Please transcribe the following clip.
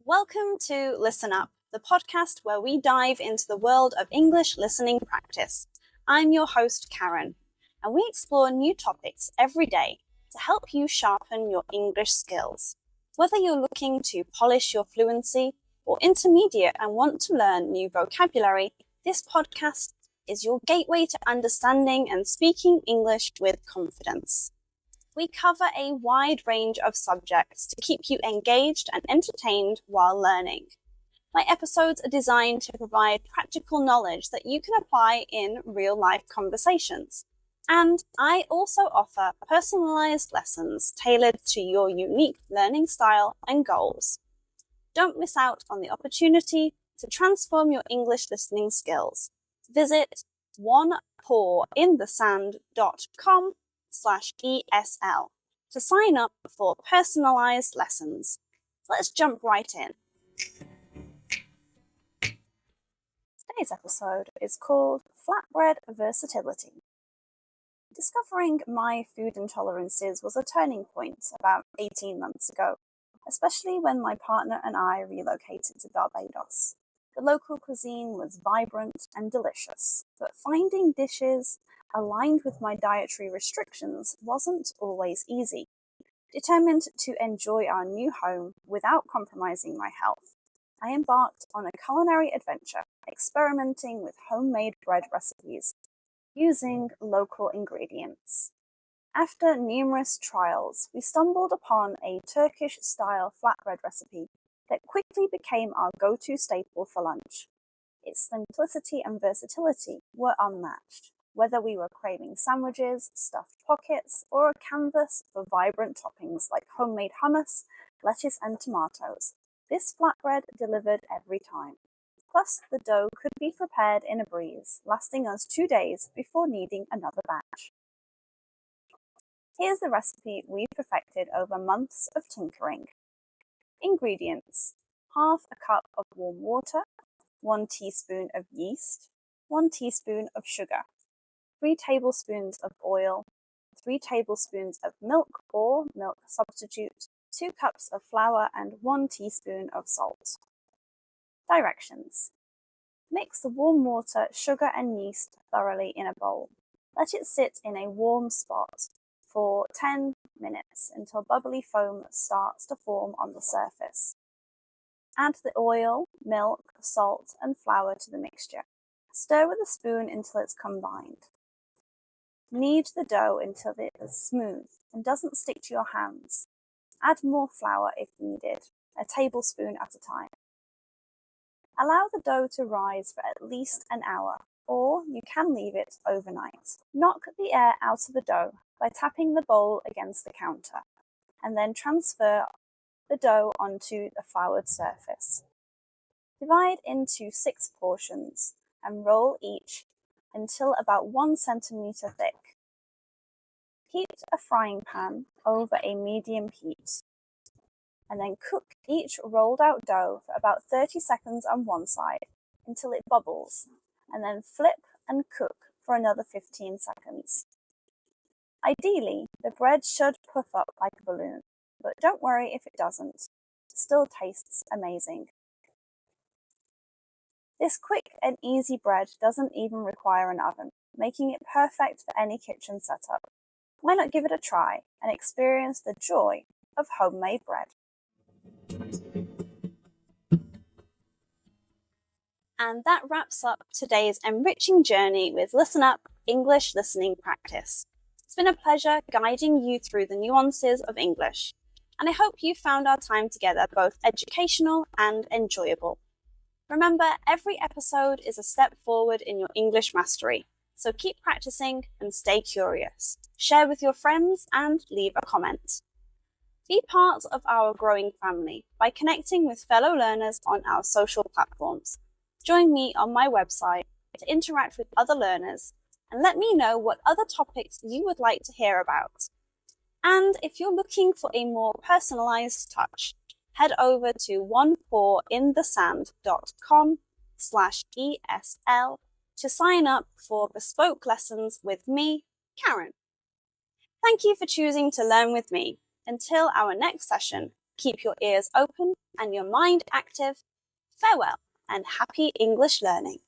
Welcome to Listen Up, the podcast where we dive into the world of English listening practice. I'm your host, Karen, and we explore new topics every day to help you sharpen your English skills. Whether you're looking to polish your fluency or intermediate and want to learn new vocabulary, this podcast is your gateway to understanding and speaking English with confidence. We cover a wide range of subjects to keep you engaged and entertained while learning. My episodes are designed to provide practical knowledge that you can apply in real-life conversations. And I also offer personalized lessons tailored to your unique learning style and goals. Don't miss out on the opportunity to transform your English listening skills. Visit onepawinthesand.com/ESL to sign up for personalized lessons. Let's jump right in. Today's episode is called Flatbread Versatility. Discovering my food intolerances was a turning point about 18 months ago, especially when my partner and I relocated to Barbados. The local cuisine was vibrant and delicious, but finding dishes aligned with my dietary restrictions wasn't always easy. Determined to enjoy our new home without compromising my health, I embarked on a culinary adventure, experimenting with homemade bread recipes using local ingredients. After numerous trials, we stumbled upon a Turkish-style flatbread recipe that quickly became our go-to staple for lunch. Its simplicity and versatility were unmatched, whether we were craving sandwiches, stuffed pockets, or a canvas for vibrant toppings like homemade hummus, lettuce, and tomatoes. This flatbread delivered every time. Plus, the dough could be prepared in a breeze, lasting us 2 days before needing another batch. Here's the recipe we perfected over months of tinkering. Ingredients: half a cup of warm water, 1 teaspoon of yeast, 1 teaspoon of sugar, 3 tablespoons of oil, 3 tablespoons of milk or milk substitute, 2 cups of flour, and 1 teaspoon of salt. Directions: mix the warm water, sugar, and yeast thoroughly in a bowl. Let it sit in a warm spot for 10 minutes until bubbly foam starts to form on the surface. Add the oil, milk, salt, and flour to the mixture. Stir with a spoon until it's combined. Knead the dough until it is smooth and doesn't stick to your hands. Add more flour if needed, a tablespoon at a time. Allow the dough to rise for at least an hour, or you can leave it overnight. Knock the air out of the dough by tapping the bowl against the counter, and then transfer the dough onto the floured surface. Divide into 6 portions and roll each until about 1 centimeter thick. Heat a frying pan over a medium heat, and then cook each rolled out dough for about 30 seconds on one side until it bubbles, and then flip and cook for another 15 seconds. Ideally, the bread should puff up like a balloon, but don't worry if it doesn't. It still tastes amazing. This quick and easy bread doesn't even require an oven, making it perfect for any kitchen setup. Why not give it a try and experience the joy of homemade bread? And that wraps up today's enriching journey with Listen Up English Listening Practice. It's been a pleasure guiding you through the nuances of English, and I hope you found our time together both educational and enjoyable. Remember, every episode is a step forward in your English mastery, so keep practicing and stay curious. Share with your friends and leave a comment. Be part of our growing family by connecting with fellow learners on our social platforms. Join me on my website to interact with other learners and let me know what other topics you would like to hear about. And if you're looking for a more personalized touch, head over to onepawinthesand.com/ESL to sign up for bespoke lessons with me, Karen. Thank you for choosing to learn with me. Until our next session, Keep your ears open and your mind active. Farewell and happy English learning.